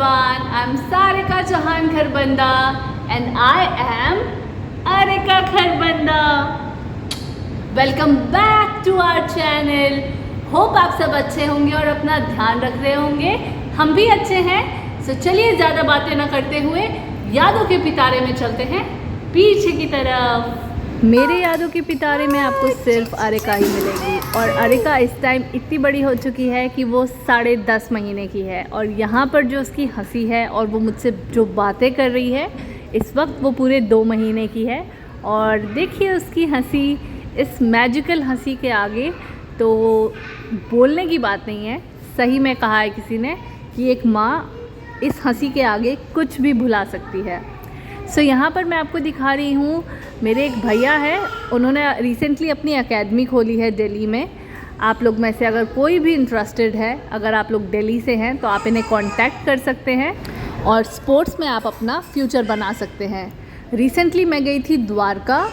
everyone, I'm Sarika Chauhan Kharbanda and I am Arika Kharbanda. Welcome back to our channel. Hope आप सब अच्छे होंगे और अपना ध्यान रख रहे होंगे. हम भी अच्छे हैं. So चलिए ज़्यादा बातें ना करते हुए यादों के पिटारे में चलते हैं पीछे की तरफ. मेरे यादों के पिटारे में आपको सिर्फ अरिका ही मिलेगी और अरिका इस टाइम इतनी बड़ी हो चुकी है कि वो 10.5 महीने की है और यहाँ पर जो उसकी हंसी है और वो मुझसे जो बातें कर रही है इस वक्त वो पूरे 2 महीने की है. और देखिए उसकी हंसी, इस मैजिकल हंसी के आगे तो बोलने की बात नहीं है. सही में कहा है किसी ने कि एक माँ इस हंसी के आगे कुछ भी भुला सकती है. सो यहाँ पर मैं आपको दिखा रही हूँ, मेरे एक भैया है, उन्होंने रिसेंटली अपनी एकेडमी खोली है दिल्ली में. आप लोग में से अगर कोई भी इंटरेस्टेड है, अगर आप लोग दिल्ली से हैं तो आप इन्हें कांटेक्ट कर सकते हैं और स्पोर्ट्स में आप अपना फ्यूचर बना सकते हैं. रिसेंटली मैं गई थी द्वारका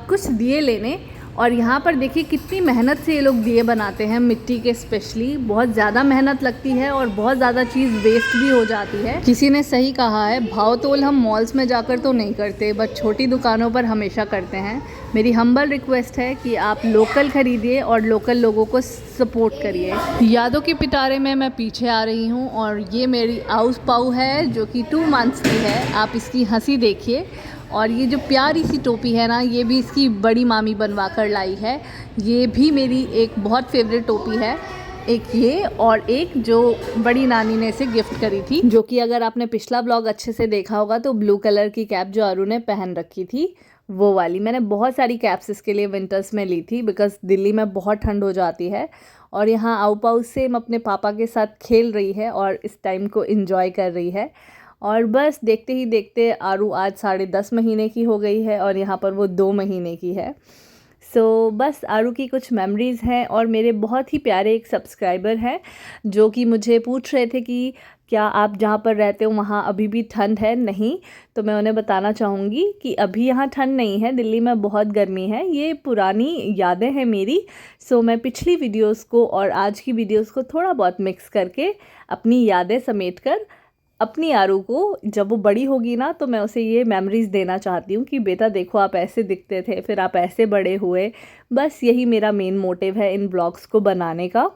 कुछ दिए लेने और यहाँ पर देखिए कितनी मेहनत से ये लोग दिए बनाते हैं, मिट्टी के स्पेशली. बहुत ज़्यादा मेहनत लगती है और बहुत ज़्यादा चीज़ वेस्ट भी हो जाती है. किसी ने सही कहा है, भाव तोल हम मॉल्स में जाकर तो नहीं करते बट छोटी दुकानों पर हमेशा करते हैं. मेरी हम्बल रिक्वेस्ट है कि आप लोकल ख़रीदिए और लोकल लोगों को सपोर्ट करिए. यादों के पिटारे में मैं पीछे आ रही हूँ और ये मेरी आउस पाऊ है जो कि 2 मंथ्स की है. आप इसकी हंसी देखिए. और ये जो प्यारी सी टोपी है ना, ये भी इसकी बड़ी मामी बनवा कर लाई है. ये भी मेरी एक बहुत फेवरेट टोपी है. एक ये और एक जो बड़ी नानी ने इसे गिफ्ट करी थी, जो कि अगर आपने पिछला ब्लॉग अच्छे से देखा होगा तो ब्लू कलर की कैप जो अरु ने पहन रखी थी वो वाली. मैंने बहुत सारी कैप्स इसके लिए विंटर्स में ली थी बिकॉज़ दिल्ली में बहुत ठंड हो जाती है. और यहाँ आउ पाउ सेम अपने पापा के साथ खेल रही है और इस टाइम को एंजॉय कर रही है. और बस देखते ही देखते आरू आज 10.5 महीने की हो गई है और यहाँ पर वो 2 महीने की है. सो बस आरू की कुछ मेमोरीज़ हैं. और मेरे बहुत ही प्यारे एक सब्सक्राइबर हैं जो कि मुझे पूछ रहे थे कि क्या आप जहाँ पर रहते हो वहाँ अभी भी ठंड है. नहीं, तो मैं उन्हें बताना चाहूँगी कि अभी यहाँ ठंड नहीं है, दिल्ली में बहुत गर्मी है. ये पुरानी यादें हैं मेरी. सो मैं पिछली वीडियोस को और आज की वीडियोस को थोड़ा बहुत मिक्स करके अपनी यादें समेट कर अपनी आरू को जब वो बड़ी होगी ना तो मैं उसे ये मेमोरीज़ देना चाहती हूँ कि बेटा देखो आप ऐसे दिखते थे, फिर आप ऐसे बड़े हुए. बस यही मेरा मेन मोटिव है इन ब्लॉग्स को बनाने का.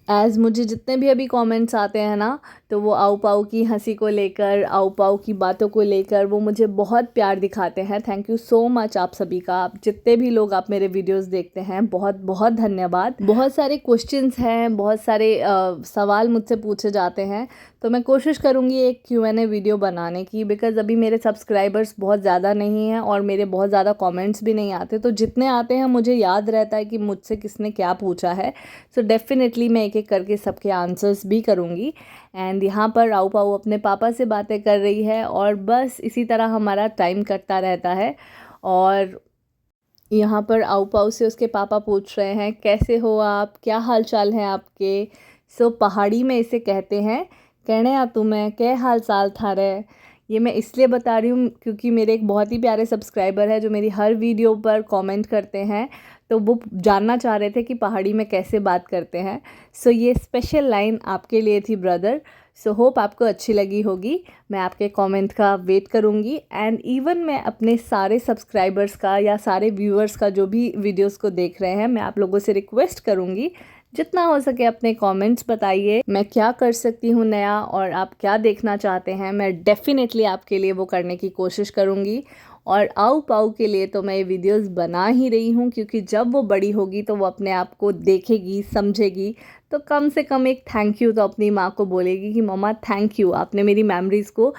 एज़ मुझे जितने भी अभी कमेंट्स आते हैं ना तो वो आउ पाउ की हंसी को लेकर, आउ पाउ की बातों को लेकर वो मुझे बहुत प्यार दिखाते हैं. थैंक यू सो मच आप सभी का. आप जितने भी लोग आप मेरे वीडियोस देखते हैं बहुत बहुत धन्यवाद. बहुत सारे क्वेश्चंस हैं, बहुत सारे सवाल मुझसे पूछे जाते हैं तो मैं कोशिश करूँगी एक Q&A वीडियो बनाने की बिकॉज़ अभी मेरे सब्सक्राइबर्स बहुत ज़्यादा नहीं हैं और मेरे बहुत ज़्यादा कमेंट्स भी नहीं आते. तो जितने आते हैं मुझे याद रहता है कि मुझसे किसने क्या पूछा है. सो डेफ़िनेटली मैं एक एक करके सबके आंसर्स भी करूँगी. एंड यहाँ पर आउ पाऊ अपने पापा से बातें कर रही है और बस इसी तरह हमारा टाइम कटता रहता है. और यहाँ पर आउ पाऊ से उसके पापा पूछ रहे हैं कैसे हो आप, क्या हाल चाल है आपके. सो पहाड़ी में इसे कहते हैं कहने आ तुम्हें क्या हाल चाल था रे. ये मैं इसलिए बता रही हूँ क्योंकि मेरे एक बहुत ही प्यारे सब्सक्राइबर है जो मेरी हर वीडियो पर कमेंट करते हैं तो वो जानना चाह रहे थे कि पहाड़ी में कैसे बात करते हैं. सो ये स्पेशल लाइन आपके लिए थी ब्रदर. सो होप आपको अच्छी लगी होगी. मैं आपके कमेंट का वेट करूँगी. एंड इवन मैं अपने सारे सब्सक्राइबर्स का या सारे व्यूअर्स का जो भी वीडियोस को देख रहे हैं मैं आप लोगों से रिक्वेस्ट करूँगी जितना हो सके अपने कमेंट्स बताइए. मैं क्या कर सकती हूँ नया और आप क्या देखना चाहते हैं, मैं डेफ़िनेटली आपके लिए वो करने की कोशिश करूँगी. और आउ पाऊ के लिए तो मैं ये वीडियोस बना ही रही हूँ क्योंकि जब वो बड़ी होगी तो वो अपने आप को देखेगी, समझेगी तो कम से कम एक थैंक यू तो अपनी माँ को बोलेगी कि मम्मा थैंक यू, आपने मेरी मेमोरीज़ को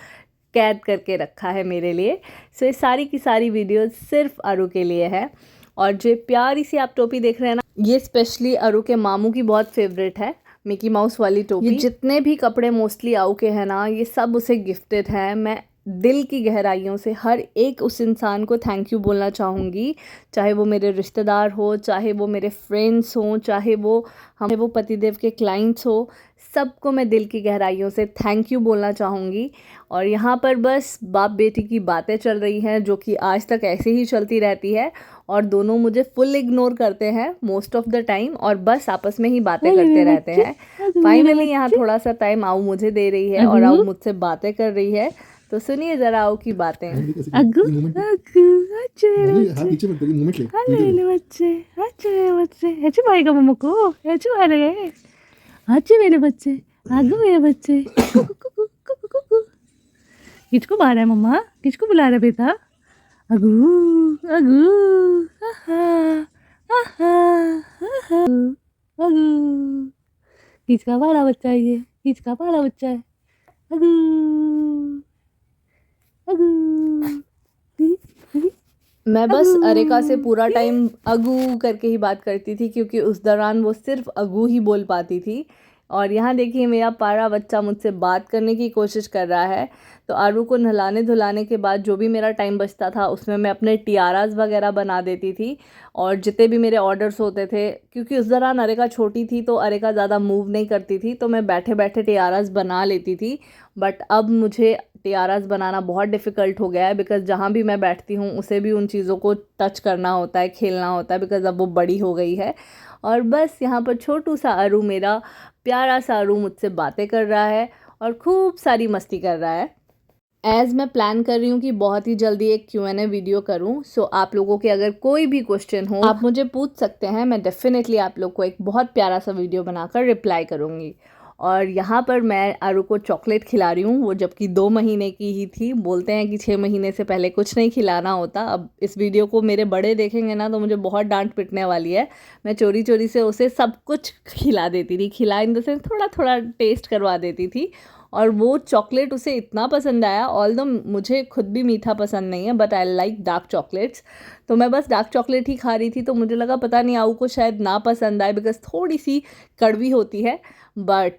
कैद करके रखा है मेरे लिए. सो ये सारी की सारी वीडियोज़ सिर्फ आरू के लिए है. और जो प्यारी सी आप टोपी देख रहे हैं ना, ये स्पेशली अरु के मामू की बहुत फेवरेट है, मिकी माउस वाली टोपी. ये जितने भी कपड़े मोस्टली आऊ के हैं ना ये सब उसे गिफ्टेड हैं. मैं दिल की गहराइयों से हर एक उस इंसान को थैंक यू बोलना चाहूँगी, चाहे वो मेरे रिश्तेदार हो, चाहे वो मेरे फ्रेंड्स हों, चाहे वो पतिदेव के क्लाइंट्स हो, सबको मैं दिल की गहराइयों से थैंक यू बोलना चाहूँगी। और यहाँ पर बस बाप बेटी की बातें चल रही हैं जो कि आज तक ऐसे ही चलती रहती है, और दोनों मुझे फुल इग्नोर करते हैं मोस्ट ऑफ द टाइम, और बस आपस में ही बातें करते रहते हैं। फाइनली यहाँ थोड़ा सा टाइम आऊ मुझे दे रही है और आऊ मुझसे बातें कर रही है, तो सुनिए जरा आऊ की बातें। अग्गू अग्गू अच्छे मेरे बच्चे अच्छे भाई का मम्मा को अच्छे मारेंगे, अच्छे मेरे बच्चे, अग्गू मेरे बच्चे। किसको बुला रहा है मम्मा, किसको बुला रहा है बेटा? अग्गू अग्गू अग्गू, किसका बड़ा बच्चा है ये, किसका बड़ा बच्चा है? अग्गू मैं बस अरेका से पूरा टाइम अगू करके ही बात करती थी, क्योंकि उस दौरान वो सिर्फ अगू ही बोल पाती थी। और यहाँ देखिए मेरा प्यारा बच्चा मुझसे बात करने की कोशिश कर रहा है। तो आरू को नहलाने धुलाने के बाद जो भी मेरा टाइम बचता था उसमें मैं अपने टियाराज वगैरह बना देती थी, और जितने भी मेरे ऑर्डर्स होते थे, क्योंकि उस दौरान अरेका छोटी थी तो अरेका ज़्यादा मूव नहीं करती थी, तो मैं बैठे बैठे टियाराज बना लेती थी। बट अब मुझे टियाराज बनाना बहुत डिफ़िकल्ट हो गया है, बिकॉज़ जहाँ भी मैं बैठती हूँ उसे भी उन चीज़ों को टच करना होता है, खेलना होता है, बिकॉज़ अब वो बड़ी हो गई है। और बस यहाँ पर छोटू सा अरू, मेरा प्यारा सा अरू मुझसे बातें कर रहा है और खूब सारी मस्ती कर रहा है। एज़ मैं प्लान कर रही हूँ कि बहुत ही जल्दी एक Q&A वीडियो करूँ, सो आप लोगों के अगर कोई भी क्वेश्चन हो आप मुझे पूछ सकते हैं, मैं डेफिनेटली आप लोग को एक बहुत प्यारा सा वीडियो बनाकर रिप्लाई करूँगी। और यहाँ पर मैं आरू को चॉकलेट खिला रही हूँ, वो जबकि 2 महीने की ही थी। बोलते हैं कि 6 महीने से पहले कुछ नहीं खिलाना होता। अब इस वीडियो को मेरे बड़े देखेंगे ना तो मुझे बहुत डांट पिटने वाली है। मैं चोरी चोरी से उसे सब कुछ खिला देती थी, खिला इन द सेंस थोड़ा थोड़ा टेस्ट करवा देती थी, और वो चॉकलेट उसे इतना पसंद आया। ऑल्दो मुझे खुद भी मीठा पसंद नहीं है, but I like dark chocolates, तो मैं बस डार्क चॉकलेट ही खा रही थी। तो मुझे लगा पता नहीं आऊ को शायद ना पसंद आए, बिकॉज थोड़ी सी कड़वी होती है, बट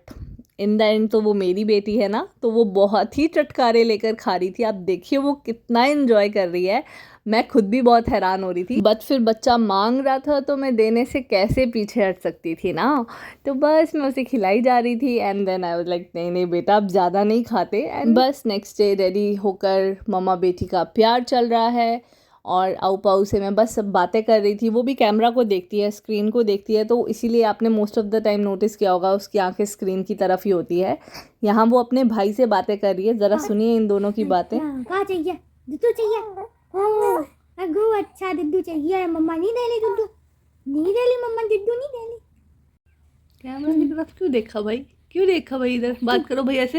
इन द एंड तो वो मेरी बेटी है ना, तो वो बहुत ही चटकारे लेकर खा रही थी। आप देखिए वो कितना एंजॉय कर रही है, मैं खुद भी बहुत हैरान हो रही थी। बट फिर बच्चा मांग रहा था तो मैं देने से कैसे पीछे हट सकती थी ना, तो बस मैं उसे खिलाई जा रही थी। And then I was like नहीं नहीं बेटा अब ज़्यादा नहीं खाते। एंड बस नेक्स्ट डे रेडी होकर मम्मा बेटी का प्यार चल रहा है, और आऊ पाऊ से मैं बस सब बातें कर रही थी। वो भी कैमरा को देखती है, स्क्रीन को देखती है, तो इसीलिए आपने most of the time notice किया होगा उसकी आंखें स्क्रीन की तरफ ही होती है। यहाँ वो अपने भाई से बातें कर रही है, ज़रा सुनिए इन दोनों की बातें। क्या चाहिए? दुद्धू चाहिए? ओह अगू अच्छा दुद्धू चाहिए। मम्मा नहीं दे ली दुद्धू, नहीं दे ली मम्मा, दुद्धू नहीं दे ली। कैमरा की तरफ क्यों देखा भाई, क्यों देखा भाई, इधर बात करो भैया से।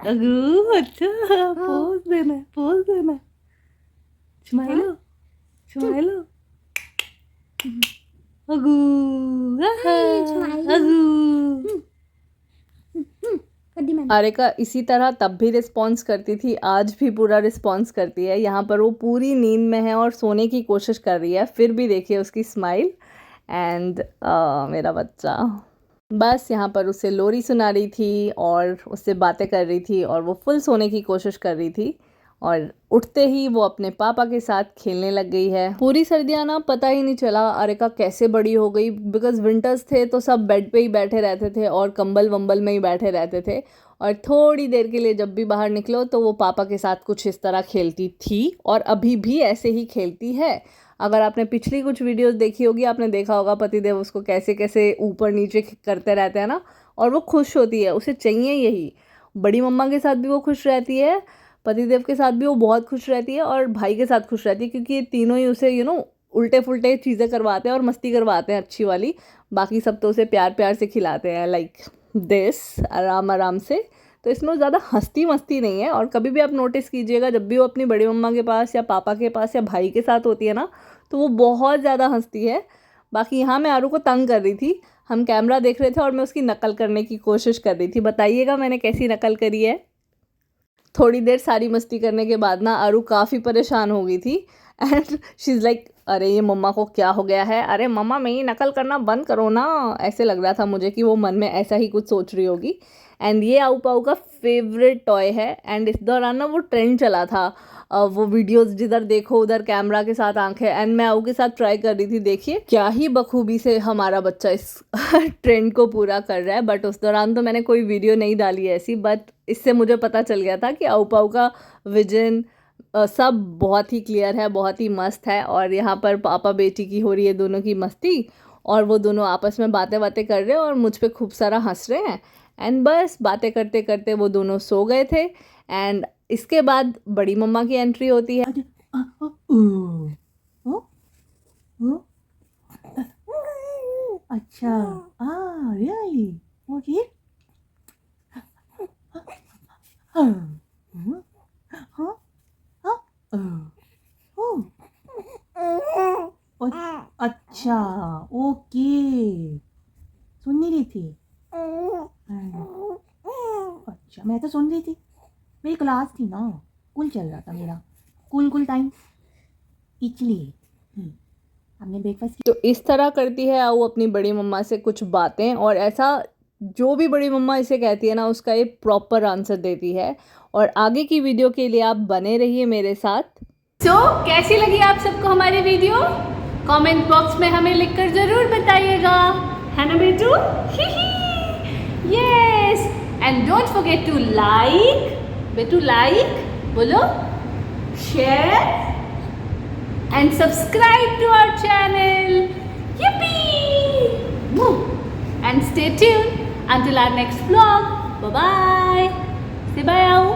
अगू अच्छा पोज देना, पोज देना, स्माइलो स्माइलो। अगू अगू। अरेका इसी तरह तब भी रिस्पॉन्स करती थी, आज भी पूरा रिस्पॉन्स करती है। यहाँ पर वो पूरी नींद में है और सोने की कोशिश कर रही है, फिर भी देखिए उसकी स्माइल। एंड मेरा बच्चा बस यहाँ पर उसे लोरी सुना रही थी और उससे बातें कर रही थी, और वो फुल सोने की कोशिश कर रही थी, और उठते ही वो अपने पापा के साथ खेलने लग गई है। पूरी सर्दियाँ ना पता ही नहीं चला अरेका कैसे बड़ी हो गई, बिकॉज विंटर्स थे तो सब बेड पे ही बैठे रहते थे और कंबल वंबल में ही बैठे रहते थे, और थोड़ी देर के लिए जब भी बाहर निकलो तो वो पापा के साथ कुछ इस तरह खेलती थी, और अभी भी ऐसे ही खेलती है। अगर आपने पिछली कुछ वीडियोस देखी होगी, आपने देखा होगा पतिदेव उसको कैसे कैसे ऊपर नीचे करते रहते हैं ना, और वो खुश होती है, उसे चाहिए यही। बड़ी मम्मा के साथ भी वो खुश रहती है, पतिदेव के साथ भी वो बहुत खुश रहती है, और भाई के साथ खुश रहती है, क्योंकि ये तीनों ही उसे उल्टे फुल्टे चीज़ें करवाते हैं और मस्ती करवाते हैं अच्छी वाली। बाकी सब तो उसे प्यार प्यार से खिलाते हैं, लाइक दिस, आराम आराम से। तो इसमें ज़्यादा हंसती मस्ती नहीं है। और कभी भी आप नोटिस कीजिएगा, जब भी वो अपनी बड़ी मम्मा के पास या पापा के पास या भाई के साथ होती है ना, तो वो बहुत ज़्यादा हंसती है। बाकी यहाँ मैं आरू को तंग कर रही थी, हम कैमरा देख रहे थे और मैं उसकी नकल करने की कोशिश कर रही थी। बताइएगा मैंने कैसी नकल करी है। थोड़ी देर सारी मस्ती करने के बाद ना आरू काफ़ी परेशान हो गई थी, एंड शी इज़ लाइक अरे ये मम्मा को क्या हो गया है, अरे मम्मा मेरी नकल करना बंद करो ना, ऐसे लग रहा था मुझे कि वो मन में ऐसा ही कुछ सोच रही होगी। एंड ये आऊ पाऊ का फेवरेट टॉय है। एंड इस दौरान ना वो ट्रेंड चला था, वो वीडियोस जिधर देखो उधर कैमरा के साथ आंखें। एंड मैं आऊ के साथ ट्राई कर रही थी, देखिए क्या ही बखूबी से हमारा बच्चा इस ट्रेंड को पूरा कर रहा है। बट उस दौरान तो मैंने कोई वीडियो नहीं डाली ऐसी, बट इससे मुझे पता चल गया था कि आऊ पाऊ का विजन सब बहुत ही क्लियर है, बहुत ही मस्त है। और यहाँ पर पापा बेटी की हो रही है दोनों की मस्ती, और वो दोनों आपस में बातें कर रहे हैं और मुझ पे खूब सारा हंस रहे हैं। एंड बस बातें करते करते वो दोनों सो गए थे। एंड इसके बाद बड़ी मम्मा की एंट्री होती है। अच्छा, really? Okay. अच्छा, ओके, सुन नहीं रही थी। अच्छा, मैं तो सुन रही थी, मेरी क्लास थी ना, स्कूल चल रहा था मेरा, स्कूल टाइम, इसलिए हमने ब्रेकफास्ट। तो इस तरह करती है आऊ अपनी बड़ी मम्मा से कुछ बातें, और ऐसा जो भी बड़ी मम्मा इसे कहती है ना उसका ये प्रॉपर आंसर देती है। और आगे की वीडियो के लिए आप बने रहिए मेरे साथ। कैसी लगी आप सबको हमारी वीडियो? कमेंट बॉक्स में हमें लिखकर जरूर बताइएगा, है ना बेटू? Yes, and don't forget to like, बेटू लाइक बोलो, share and subscribe to our channel. Yippee! Woo! And stay tuned until our next vlog. Bye bye. Say bye.